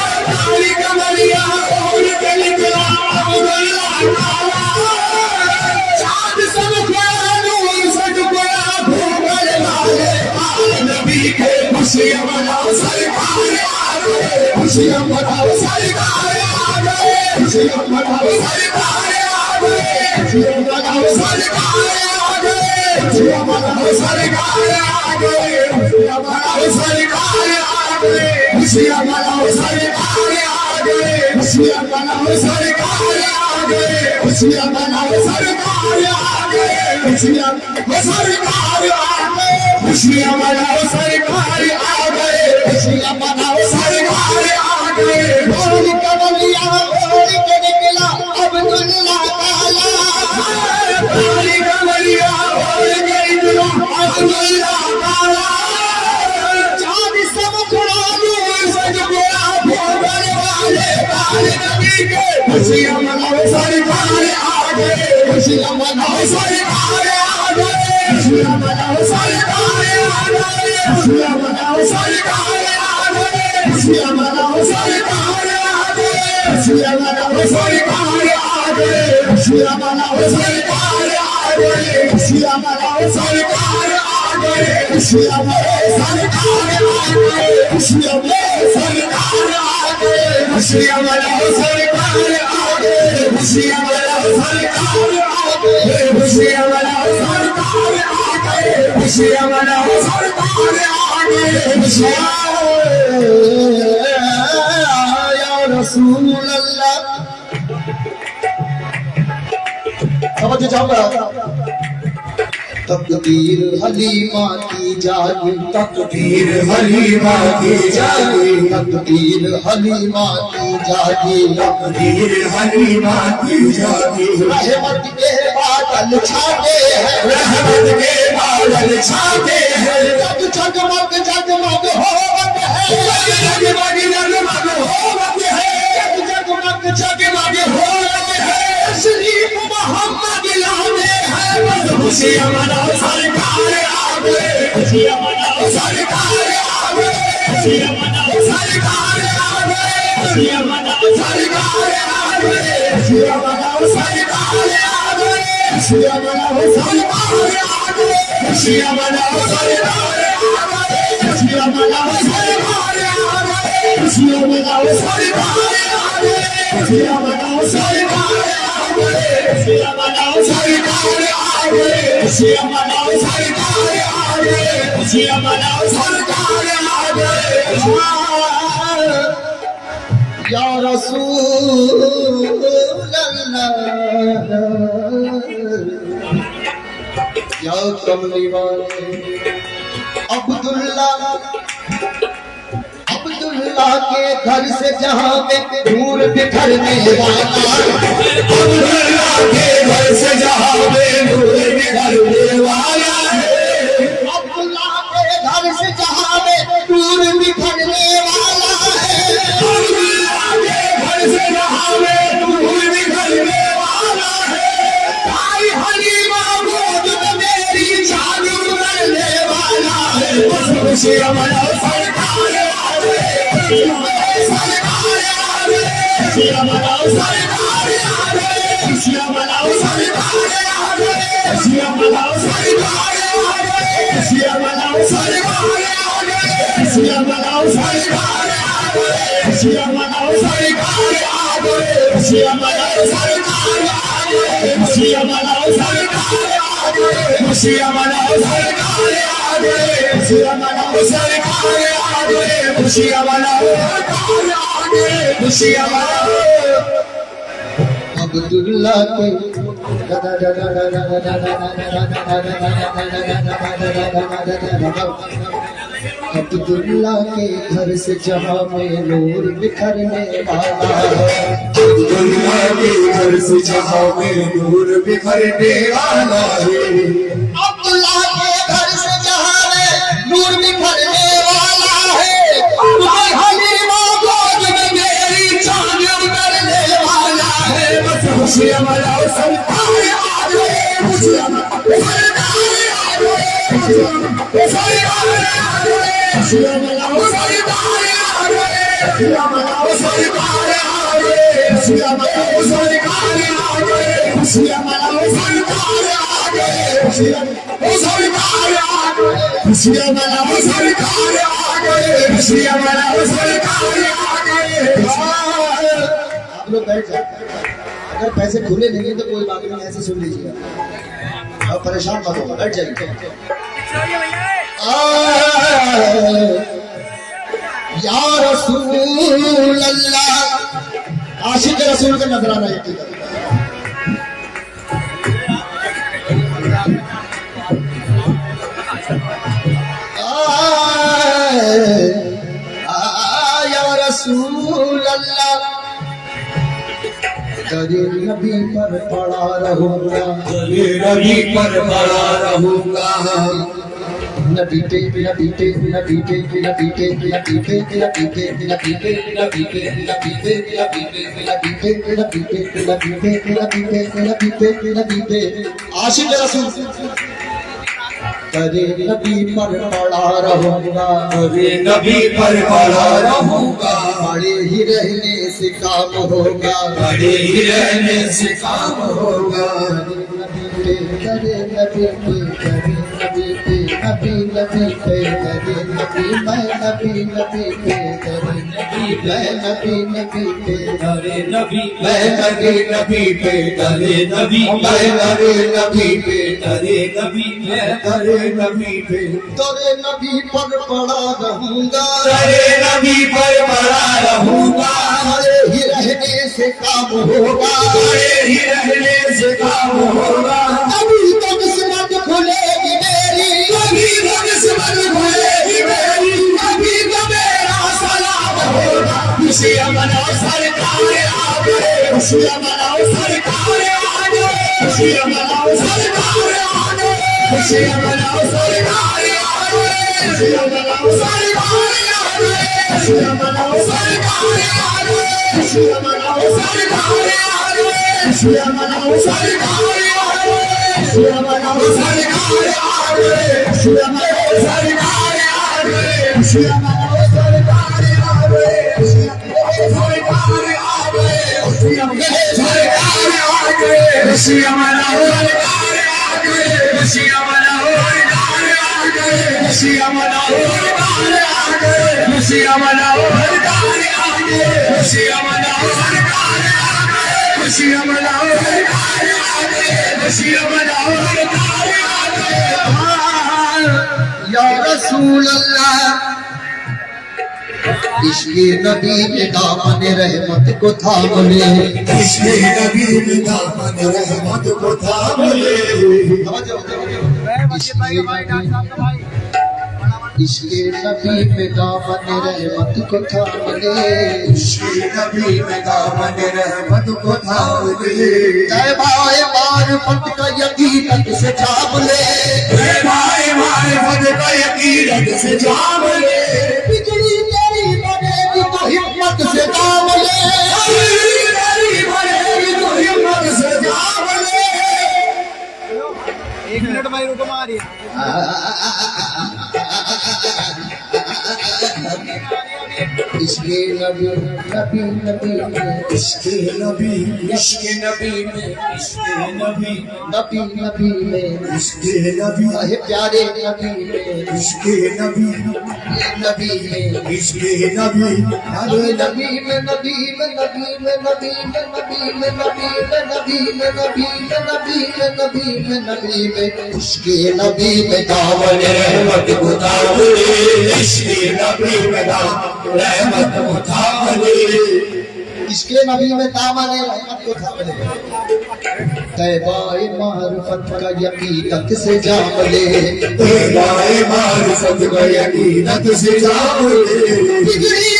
काली कमरिया खोल के निकला अब्दुल्ला काला चाँद सब खोया नूर सज खोया भूगल वाले नबी के खुशियाँ मनाओ सरकार आ गए खुशियाँ मनाओ सरकार आ गए खुशियाँ मनाओ सरकार आ गए खुशियाँ मनाओ सरकार आ गए खुशियाँ मनाओ सरकार आ गए खुशियाँ मनाओ सरकार आ गए खुशियाँ मनाओ सरकार आ गए खुशियाँ मनाओ सरकार आ गए खुशियाँ मनाओ सरकार आ गए खुशियाँ सरकार आ गए खुशियाँ मनाओ सरकार आ गए खुशियाँ मनाओ सरकार आ गए ढोल कमलिया ओढ़ के निकला अब्दुल्ला काला काली कमलिया ओढ़ के निकला अब्दुल्ला काला चाँद सब खुड़ा नूर सज गोया भोगल वाले काले नबी के खुशियाँ मनाओ सरकार आ गए खुशियाँ मनाओ सरकार आ गए खुशियाँ मनाओ सरकार आ गए खुशियाँ मनाओ सरकार आ गए खुशियाँ मनाओ सरकार आ गए खुशियाँ मनाओ सरकार आ गए खुशियाँ मनाओ सरकार आ गए खुशियाँ मनाओ सरकार आ गए खुशियाँ मनाओ सरकार आ गए खुशियाँ मनाओ सरकार आ गए खुशियाँ मनाओ सरकार आ गए खुशियाँ मनाओ सरकार आ गए खुशियाँ मनाओ सरकार आ गए खुशियाँ मनाओ सरकार आ गए खुशियाँ या रसूल अल्लाह समझ जाऊंगा तकदीर हलीमा की जागी तकदीर हलीमा की जागी तकदीर हलीमा की जागी तकदीर हलीमा की जागी रहमत के बादल छाते हैं रहमत के बादल छाते हैं जगमग जगमग होवत है जगमग जगमग होवत है जगमग जगमग होवत है शरीफ मोहम्मद लाने हैं खुशियाँ मनाओ सरकार आ गए खुशियाँ मनाओ सरकार आ गए खुशियाँ मनाओ सरकार आ गए खुशियाँ मनाओ सरकार आ गए खुशियाँ मनाओ सरकार आ गए खुशियाँ मनाओ सरकार आ गए खुशियाँ मनाओ सरकार आ गए खुशियाँ मनाओ सरकार आ गए खुशियाँ मनाओ सरकार आ गए खुशियाँ मनाओ सरकार आ गए खुशियाँ मनाओ सरकार आ गए खुशियाँ मनाओ सरकार आ गए खुशियाँ मनाओ सरकार आ गए या रसूल अल्लाह या कमली वाले अब्दुल्ला के घर से जहाँ में दूर बिखरने वाला अब्दुल्ला के घर से जहाँ में दूर बिखरने वाला है अब्दुल्ला के घर से जहाँ में दूर बिखरने वाला है अब्दुल्ला के घर से जहाँ में दूर बिखरने वाला है भाई हलीमा गोद में मेरी जान उतरने वाला है खुशियाँ मनाओ सरकार आ गए खुशियाँ मनाओ सरकार आ गए खुशियाँ मनाओ सरकार आ गए खुशियाँ मनाओ सरकार आ गए खुशियाँ मनाओ सरकार आ गए खुशियाँ मनाओ सरकार आ गए खुशियाँ मनाओ सरकार आ गए खुशियाँ मनाओ सरकार आ गए खुशियाँ मनाओ सरकार आ गए खुशियाँ मनाओ सरकार आ गए खुशियाँ मनाओ सरकार आ गए खुशियाँ मनाओ सरकार आ गए खुशियाँ मनाओ सरकार आ गए खुशियाँ मनाओ अब्दुल्ला के अब्दुल्ला के घर से जहाँ में नूर बिखरने वाला है अब्दुल्ला के घर से जहाँ में नूर बिखरने वाला है अब्दुल्ला के घर से जहाँ में नूर बिखरने वाला है हलीमा गोद में मेरी जान उतरने वाला है बस खुशियाँ मनाओ सरकार आ गए खुशियाँ मनाओ सरकार आ गए खुशियाँ मनाओ सरकार आ गए खुशियाँ मनाओ सरकार आ गए खुशियाँ मनाओ सरकार आ गए, खुशियाँ मनाओ सरकार आ गए, खुशियाँ मनाओ सरकार आ गए, खुशियाँ मनाओ सरकार आ गए, खुशियाँ मनाओ सरकार आ गए, खुशियाँ मनाओ सरकार आ गए। आप लोग बैठ जाए, अगर पैसे खुले नहीं है तो कोई बात नहीं, ऐसे सुन लीजिएगा और परेशान मत होगा, बैठ जाइए। या रसूल अल्लाह, आशिक रसूल का नजराना ये कीजिए। या रसूल अल्लाह, तेरे नबी पर पड़ा रहूंगा, तेरे नबी पर पड़ा रहूंगा, नबी पे नबी पे नबी पे नबी पे नबी पे नबी पे नबी पे नबी पे नबी पे नबी पे नबी पे नबी पे नबी पे नबी पे नबी पे नबी पे आशिक रसूल, तेरे नबी पर पड़ा रहूंगा, तेरे नबी पर पड़ा रहूंगा, बड़े ही रहने से काम होगा, बड़े ही रहने से काम होगा। तेरे नबी पे तेरे नबी पे नबी नबी पे तेरे नबी मैं नबी नबी पे तेरे नबी मैं नबी नबी पे तेरे नबी मैं नबी नबी पे तेरे नबी मैं नबी नबी पे तेरे नबी मैं तेरे नबी पे तेरे नबी पर पड़ा रहूंगा, तेरे नबी पर पड़ा रहूंगा, बड़े ही रहने से काम होगा, बड़े ही रहने से काम होगा। अभी तो किस्मत खुलेगी मेरी, अभी तो किस्मत खुलेगी मेरी, अभी तो मेरा सलाम होगा। खुशियाँ मनाओ सरकार आ गए, खुशियाँ मनाओ सरकार आ गए, खुशियाँ मनाओ सरकार आ गए, खुशियाँ मनाओ सरकार आ गए, खुशियाँ मनाओ सरकार आ गए, खुशियाँ मनाओ सरकार आ गए, खुशियाँ मनाओ सरकार आ गए, खुशियाँ मनाओ सरकार आ गए, खुशियाँ मनाओ सरकार आ गए, खुशियाँ मनाओ सरकार आ गए, खुशियाँ मनाओ सरकार आ गए, खुशियाँ मनाओ सरकार आ गए, खुशियाँ मनाओ सरकार आ गए, खुशियाँ मनाओ सरकार आ गए, खुशियाँ मनाओ सरकार आ गए, खुशियाँ मनाओ सरकार आ गए, खुशियाँ मनाओ सरकार आ गए, खुशियाँ मनाओ सरकार आ गए, खुशियाँ मनाओ सरकार आ गए, खुशियाँ मनाओ सरकार आ गए। या रसूल अल्लाह, इश्क़े नबी के दामन रहमत को थाम ले, इश्क़े नबी के दामन रहमत को थाम ले, इश्क़े नबी में दामन रहमत को थाम ले, इश्क़े नबी में दामन रहमत को थाम ले, तैबाए मारिफत का यकीनत से जाम ले, तैबाए मारिफत का यकीनत से जाम ले, बिजली तेरी बनेगी तो हिम्मत से जाम ले, बिजली तेरी बनेगी तो हिम्मत से जाम ले। 1 मिनट भाई रुको मारिए। इश्क़े नबी नबी नबी इश्क़े नबी, इश्क़े नबी में, इश्क़े नबी, नबी नबी में, इश्क़े नबी, अहे प्यारे नबी में, इश्क़े नबी, नबी में, इश्क़े नबी, अरे नबी में नबी में नबी में नबी में नबी में नबी में नबी में नबी में नबी में नबी में नबी में इश्क़े नबी में दामन रहमत को थाम ले, इश्क़े नबी में दामन रहमत को थाम ले, इश्क़े नबी में दामन रहमत को थाम ले, तैबाए मारिफत का यकीनत से जाम ले, तैबाए मारिफत का यकीनत से जाम ले, बिगड़ी